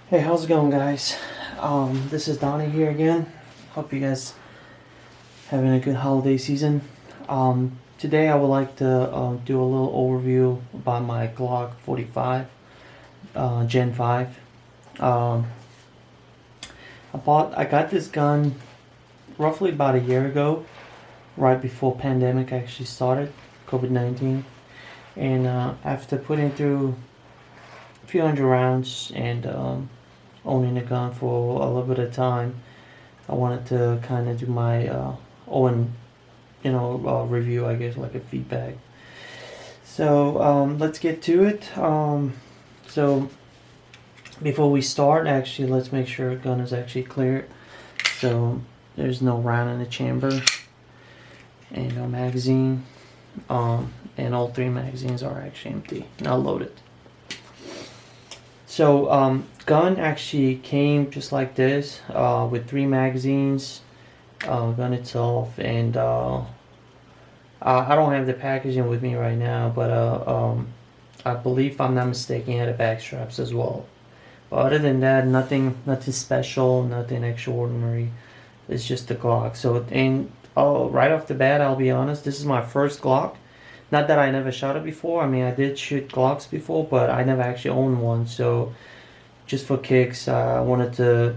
Hey, how's it going, guys? This is Donnie here again. Hope you guys having a good holiday season. Today I would like to do a little overview about my Glock 45 Gen 5. Um, I got this gun roughly about a year ago, right before pandemic actually started, COVID-19, and after putting through a few hundred rounds and owning a gun for a little bit of time, I wanted to kind of do my own, review, I guess, like a feedback. So let's get to it. So before we start, actually, let's make sure the gun is actually cleared. So there's no round in the chamber and no magazine. And all three magazines are actually empty, not loaded. So gun actually came just like this, with three magazines, gun itself, and I don't have the packaging with me right now, but I believe, if I'm not mistaken, it had a back straps as well. But other than that, nothing special, nothing extraordinary. It's just the Glock. So, and right off the bat, I'll be honest, this is my first Glock. Not that I never shot it before. I mean, I did shoot Glocks before, but I never actually owned one. So, just for kicks, I wanted to,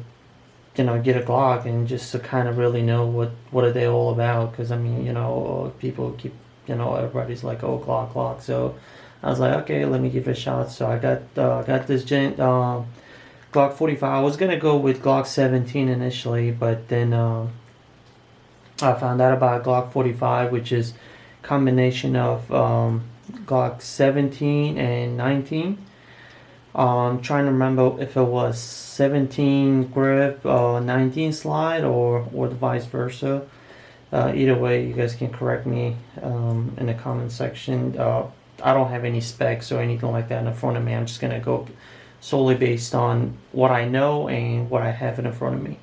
get a Glock and just to kind of really know what are they all about. Because I mean, people keep, everybody's like, oh, Glock, Glock. So I was like, okay, let me give it a shot. So I got this Glock 45. I was gonna go with Glock 17 initially, but then I found out about Glock 45, which is combination of Glock 17 and 19. Trying to remember if it was 17 grip, 19 slide, or the vice versa. Either way, you guys can correct me in the comment section. I don't have any specs or anything like that in front of me. I'm just gonna go solely based on what I know and what I have in front of me.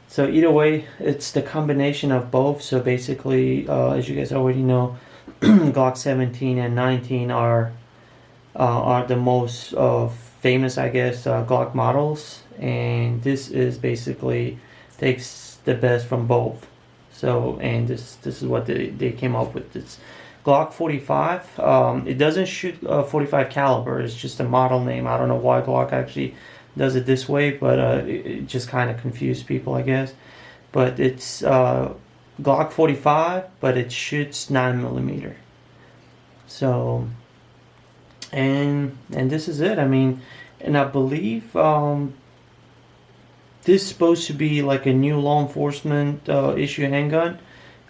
So either way, it's the combination of both. So basically, as you guys already know, Glock 17 and 19 are the most famous, I guess, Glock models, and this is basically takes the best from both. So, and this is what they came up with. This Glock 45. It doesn't shoot 45 caliber. It's just a model name. I don't know why Glock actually does it this way, but it just kind of confused people, I guess. But it's Glock 45, but it shoots 9mm. So, and this is it. I mean, and I believe this is supposed to be like a new law enforcement issue handgun.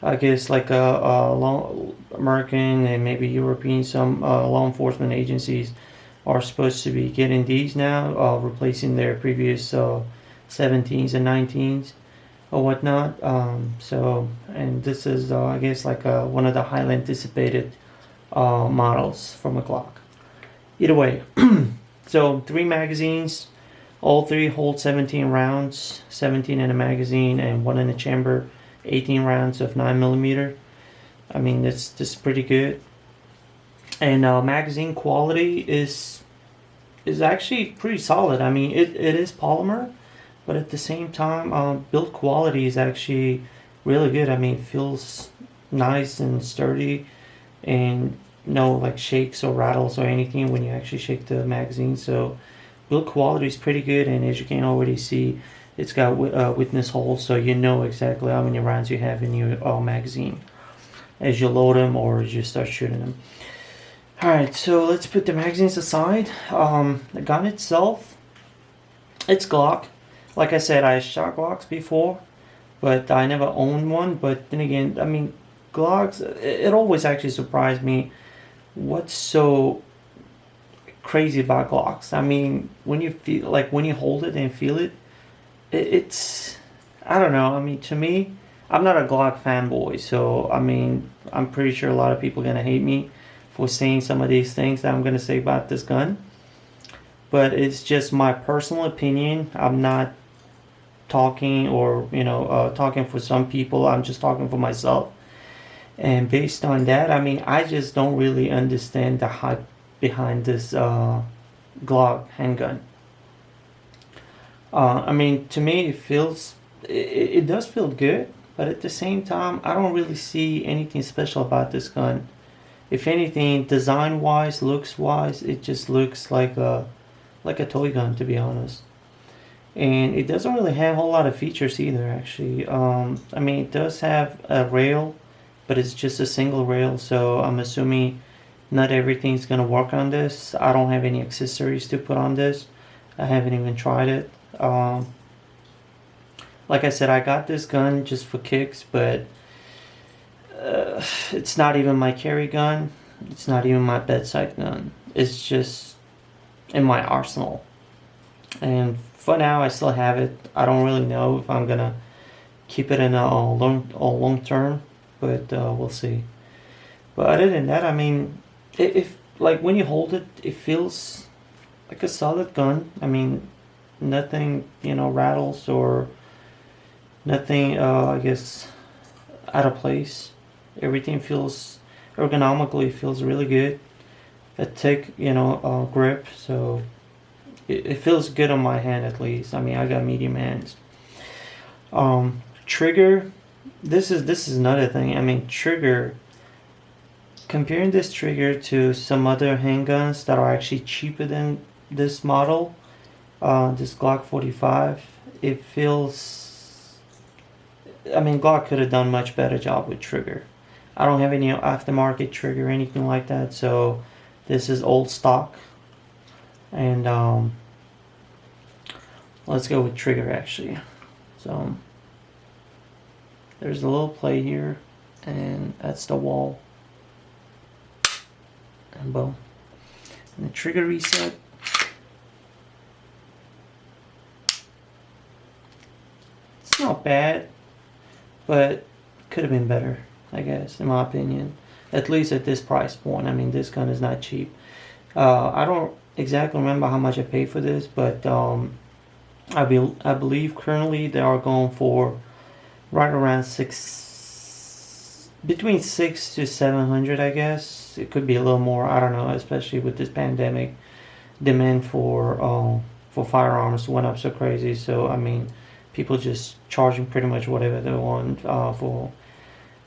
I guess like a law, American and maybe European, some law enforcement agencies are supposed to be getting these now, replacing their previous 17s and 19s or whatnot. So, and this is I guess like one of the highly anticipated models from a Glock. Either way, so three magazines, all three hold 17 rounds, 17 in a magazine and one in the chamber, 18 rounds of 9mm. I mean, this is pretty good. And magazine quality is actually pretty solid. I mean, it is polymer, but at the same time, build quality is actually really good. I mean, it feels nice and sturdy, and no like shakes or rattles or anything when you actually shake the magazine. So build quality is pretty good, and as you can already see, it's got witness holes, so you know exactly how many rounds you have in your magazine as you load them or as you start shooting them. Alright, so let's put the magazines aside. The gun itself, it's Glock. Like I said, I shot Glocks before, but I never owned one. But then again, I mean, Glocks, it always actually surprised me what's so crazy about Glocks. I mean, when you feel like when you hold it and feel it, it's, I don't know. I mean, to me, I'm not a Glock fanboy, so I mean, I'm pretty sure a lot of people are gonna hate me for saying some of these things that I'm gonna say about this gun. But it's just my personal opinion. I'm not talking or talking for some people. I'm just talking for myself. And based on that, I mean, I just don't really understand the hype behind this Glock handgun. I mean, to me, it does feel good, but at the same time, I don't really see anything special about this gun. If anything, design wise, looks wise, it just looks like a toy gun, to be honest. And it doesn't really have a whole lot of features either, actually. I mean, it does have a rail, but it's just a single rail, so I'm assuming not everything's gonna work on this. I don't have any accessories to put on this. I haven't even tried it. Like I said, I got this gun just for kicks, but it's not even my carry gun. It's not even my bedside gun. It's just in my arsenal. And for now, I still have it. I don't really know if I'm gonna keep it in a long term, but we'll see. But other than that, I mean, if like when you hold it, it feels like a solid gun. I mean, nothing rattles or nothing. I guess out of place. Everything feels ergonomically feels really good. A thick grip, so it feels good on my hand at least. I mean, I got medium hands. Trigger. This is another thing. I mean, trigger. Comparing this trigger to some other handguns that are actually cheaper than this model, this Glock 45, it feels. I mean, Glock could have done much better job with trigger. I don't have any aftermarket trigger or anything like that, so this is old stock. And let's go with trigger actually. So there's a little play here, and that's the wall. And boom. And the trigger reset. It's not bad, but could have been better, I guess, in my opinion. At least at this price point. I mean, this gun is not cheap. I don't exactly remember how much I paid for this, but I believe currently they are going for right around between 6 to 700, I guess. It could be a little more. I don't know, especially with this pandemic. Demand for firearms went up so crazy. So I mean, people just charging pretty much whatever they want for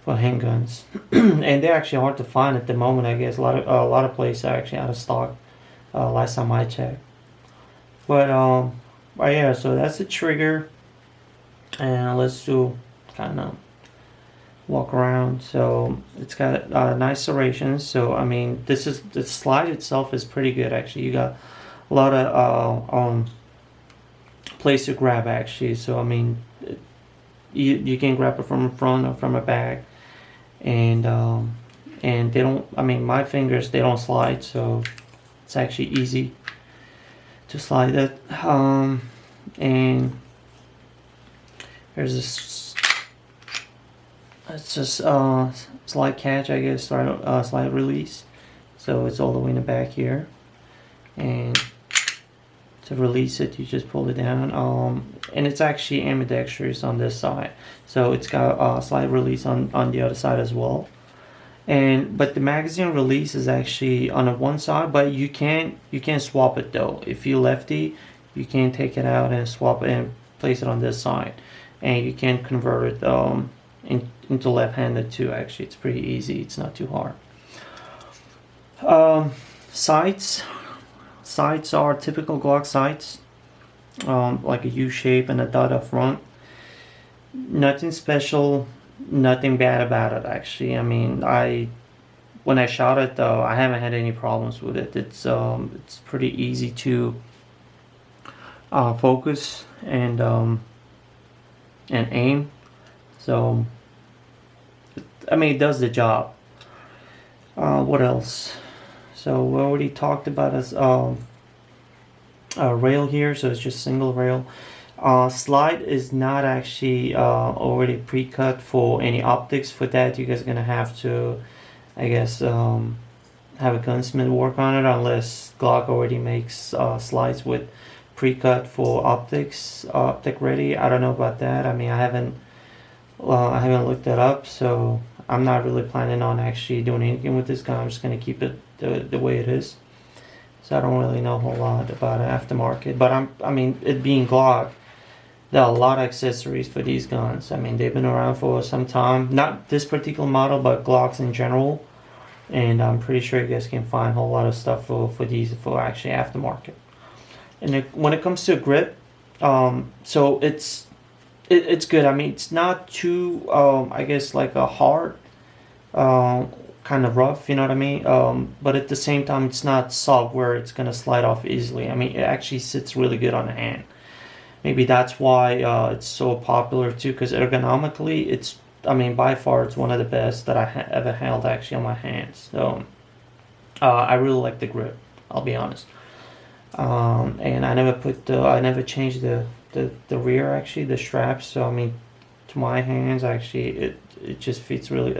handguns, and they're actually hard to find at the moment. I guess a lot of places are actually out of stock. Last time I checked, but yeah. So that's the trigger, and let's do kind of walk around. So it's got nice serrations. So I mean, the slide itself is pretty good actually. You got a lot of place to grab actually. So I mean, you can grab it from the front or from the back. And they don't. I mean, my fingers, they don't slide, so it's actually easy to slide it. And there's this. It's just slide catch, I guess, slide release. So it's all the way in the back here, and to release it, you just pull it down. And it's actually ambidextrous on this side, so it's got a slide release on the other side as well. But the magazine release is actually on the one side, but you can't swap it though. If you lefty, you can take it out and swap it and place it on this side, and you can convert it into left-handed too. Actually, it's pretty easy. It's not too hard. Sights are typical Glock sights, like a U shape and a dot up front. Nothing special, nothing bad about it actually. I mean, when I shot it though, I haven't had any problems with it. It's pretty easy to focus and aim. So I mean, it does the job. What else? So we already talked about this rail here, so it's just single rail. Slide is not actually already pre-cut for any optics. For that, you guys are gonna have to, I guess, have a gunsmith work on it, unless Glock already makes slides with pre-cut for optics, optic ready. I don't know about that. I mean, I haven't looked that up, so I'm not really planning on actually doing anything with this gun. I'm just gonna keep it the way it is. so I don't really know a whole lot about aftermarket. But I mean, it being Glock, there are a lot of accessories for these guns. I mean, they've been around for some time. Not this particular model, but Glocks in general. And I'm pretty sure you guys can find a whole lot of stuff for these for actually aftermarket. And when it comes to grip, so it's good. I mean, it's not too I guess like a hard, kind of rough. You know what I mean? But at the same time, it's not soft where it's gonna slide off easily. I mean, it actually sits really good on the hand. Maybe that's why it's so popular too, because ergonomically, it's, I mean, by far, it's one of the best that I ever held actually on my hands. So I really like the grip. I'll be honest. And I never changed the rear actually, the straps. So I mean, to my hands actually, it just fits really,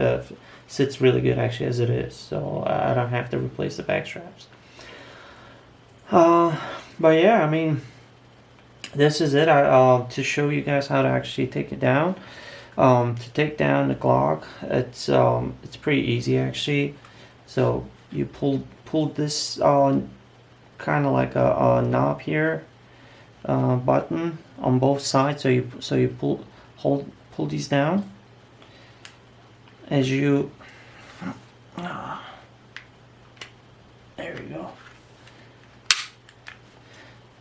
sits really good actually as it is. So I don't have to replace the back straps. But yeah, I mean, this is it. To show you guys how to actually take it down. To take down the Glock, it's pretty easy actually. So you pull this kind of like a knob here, button on both sides. So you pull these down as you. There we go.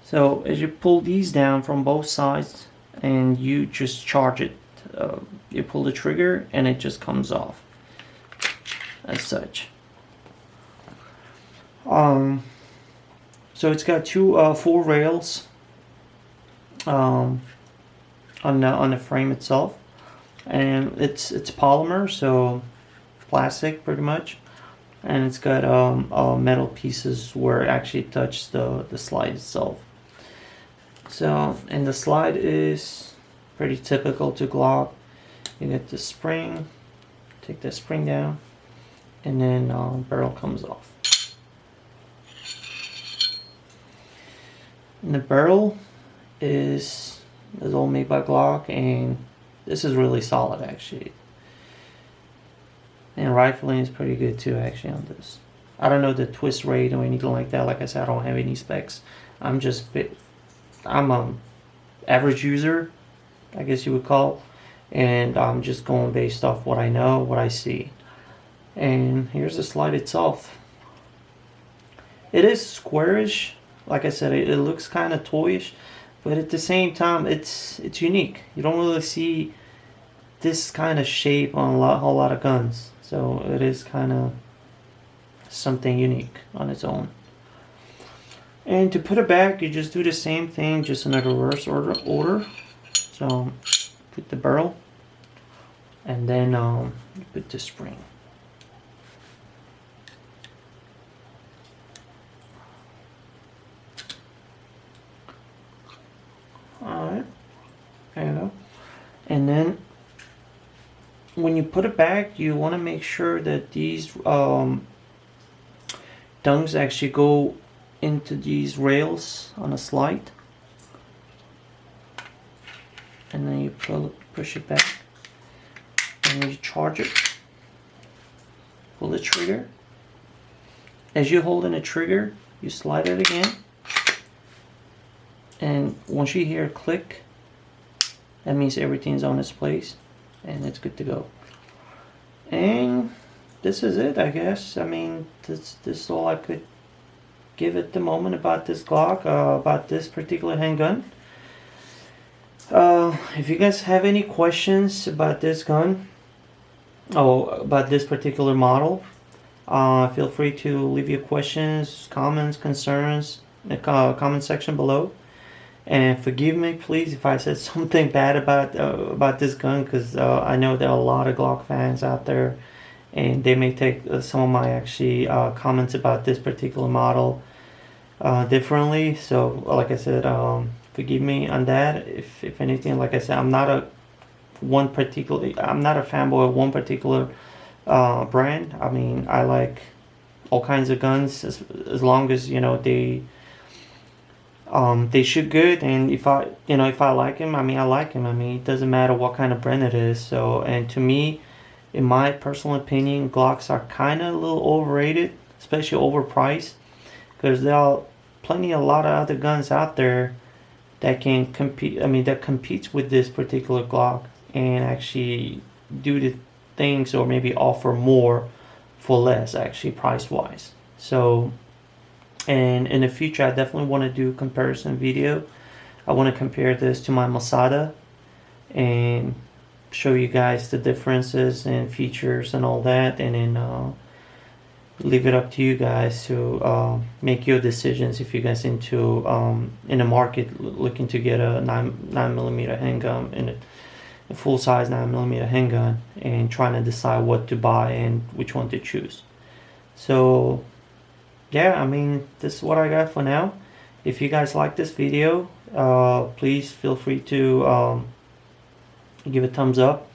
So as you pull these down from both sides, and you just charge it, you pull the trigger and it just comes off as such. So it's got four rails on the frame itself, and it's polymer, so plastic pretty much, and it's got metal pieces where it actually touches the slide itself. So, and the slide is pretty typical to Glock. You get the spring, take the spring down, and then barrel comes off. And the barrel is all made by Glock, and this is really solid actually. And rifling is pretty good too actually on this. I don't know the twist rate or anything like that. Like I said, I don't have any specs. I'm a average user, I guess you would call, and I'm just going based off what I know, what I see. And here's the slide itself. It is squarish, like I said, it looks kind of toyish, but at the same time, it's unique. You don't really see this kind of shape on a whole lot of guns, so it is kind of something unique on its own. And to put it back, you just do the same thing, just in a reverse order. So put the barrel, and then you put the spring. Alright, there you go. And then when you put it back, you want to make sure that these dungs actually go into these rails on a slide, and then you push it back, and you charge it, pull the trigger. As you're holding the trigger, you slide it again, and once you hear a click, that means everything's on its place and it's good to go. And this is it, I guess. I mean, this is all I could give at the moment about this Glock, about this particular handgun. If you guys have any questions about this gun, about this particular model, feel free to leave your questions, comments, concerns in the comment section below. And forgive me, please, if I said something bad about this gun, because I know there are a lot of Glock fans out there, and they may take some of my actually comments about this particular model differently. So like I said, forgive me on that. If anything, like I said, I'm not a fanboy of one particular brand. I mean, I like all kinds of guns as long as, you know, they shoot good, and if I like him, I mean, I like him. I mean, it doesn't matter what kind of brand it is. So, and to me, in my personal opinion, Glocks are kind of a little overrated, especially overpriced, because there are a lot of other guns out there that can compete. I mean, that competes with this particular Glock and actually do the things, or maybe offer more for less, actually, price wise. So, and in the future, I definitely want to do a comparison video. I want to compare this to my Masada and show you guys the differences and features and all that, and then leave it up to you guys to make your decisions if you guys into in the market looking to get a 9mm handgun and a full size 9mm handgun, and trying to decide what to buy and which one to choose. So yeah, I mean, this is what I got for now. If you guys like this video, please feel free to give a thumbs up,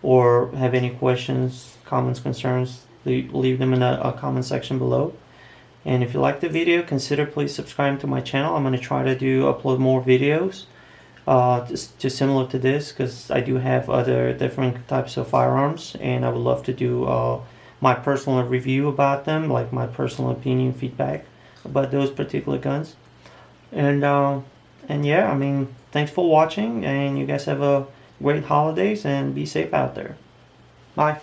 or have any questions, comments, concerns, leave them in a comment section below. And if you like the video, consider please subscribing to my channel. I'm going to try to upload more videos just similar to this, because I do have other different types of firearms, and I would love to do my personal review about them, like my personal opinion, feedback about those particular guns. And yeah, I mean, thanks for watching, and you guys have a great holidays, and be safe out there. Bye.